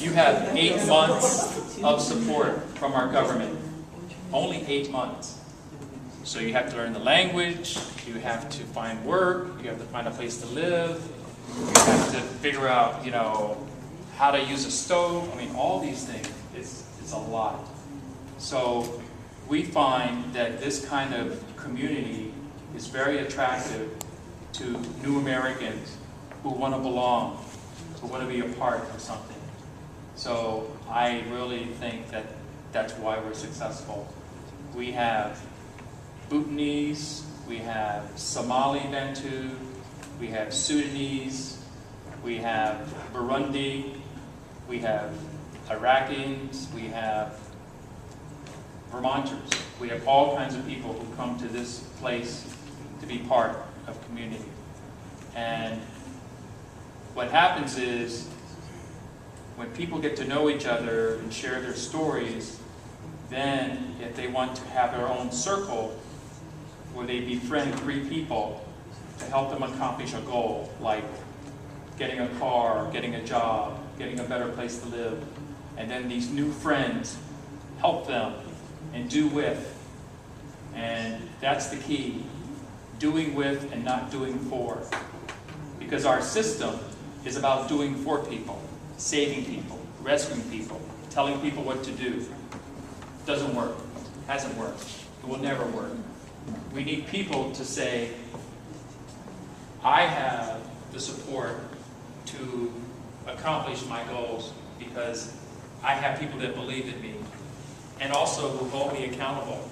You have 8 months of support from our government. Only 8 months. So you have to learn the language, you have to find work, you have to find a place to live, you have to figure out, you know, how to use a stove. I mean, all these things, it's a lot. So we find that this kind of community is very attractive to new Americans who want to belong, who want to be a part of something. So I really think that that's why we're successful. We have Bhutanese, we have Somali Bantu, we have Sudanese, we have Burundi, we have Iraqians, we have Vermonters. We have all kinds of people who come to this place to be part of community. And what happens is, when people get to know each other and share their stories, then if they want to have their own circle where they befriend 3 people to help them accomplish a goal, like getting a car, getting a job, getting a better place to live, and then these new friends help them and do with. And that's the key, doing with and not doing for. Because our system is about doing for people, saving people, rescuing people, telling people what to do. Doesn't work, hasn't worked, it will never work. We need people to say, I have the support to accomplish my goals because I have people that believe in me, and also who hold me accountable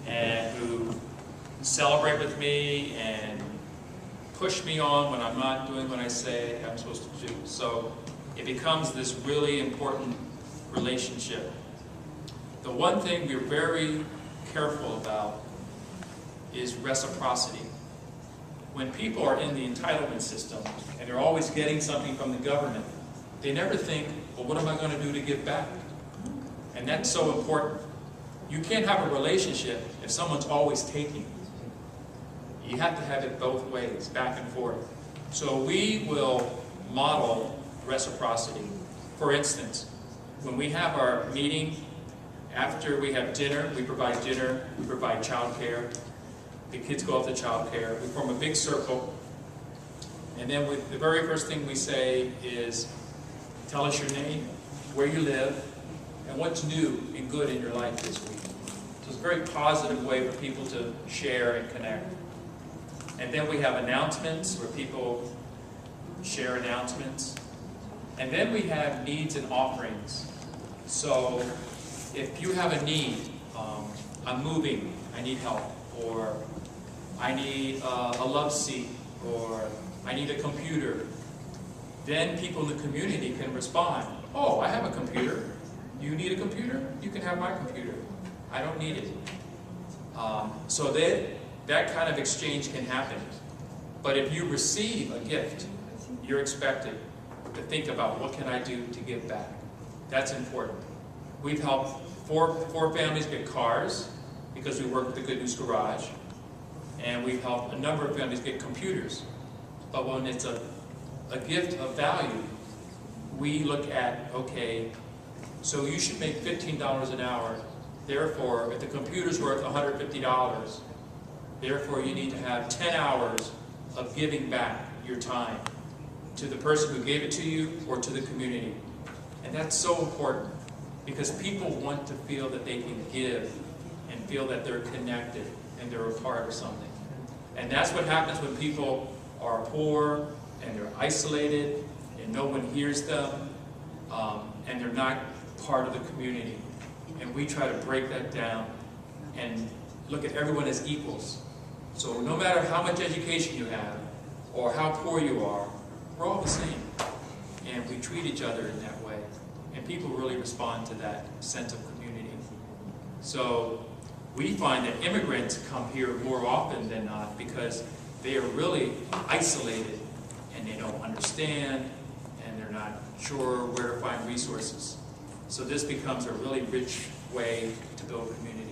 and who celebrate with me and push me on when I'm not doing what I say I'm supposed to do. So it becomes this really important relationship. The one thing we're very careful about is reciprocity. When people are in the entitlement system and they're always getting something from the government, they never think, well, what am I going to do to give back? And that's so important. You can't have a relationship if someone's always taking. You have to have it both ways, back and forth. So we will model reciprocity. For instance, when we have our meeting, after we have dinner, we provide child care. The kids go off to child care. We form a big circle. And then the very first thing we say is, tell us your name, where you live, and what's new and good in your life this week. So it's a very positive way for people to share and connect. And then we have announcements where people share announcements. And then we have needs and offerings. So if you have a need, I'm moving, I need help, or I need a love seat, or I need a computer, then people in the community can respond, oh, I have a computer. You need a computer? You can have my computer. I don't need it. So that kind of exchange can happen. But if you receive a gift, you're expected to think about, what can I do to give back? That's important. We've helped four families get cars because we work with the Good News Garage. And we've helped a number of families get computers. But when it's a gift of value, we look at, okay, so you should make $15 an hour. Therefore, if the computer's worth $150, therefore you need to have 10 hours of giving back your time to the person who gave it to you or to the community. And that's so important because people want to feel that they can give and feel that they're connected and they're a part of something. And that's what happens when people are poor and they're isolated and no one hears them and they're not part of the community. And we try to break that down and look at everyone as equals. So no matter how much education you have or how poor you are, we're all the same. And we treat each other in that way. And people really respond to that sense of community. So we find that immigrants come here more often than not because they are really isolated and they don't understand and they're not sure where to find resources. So this becomes a really rich way to build community.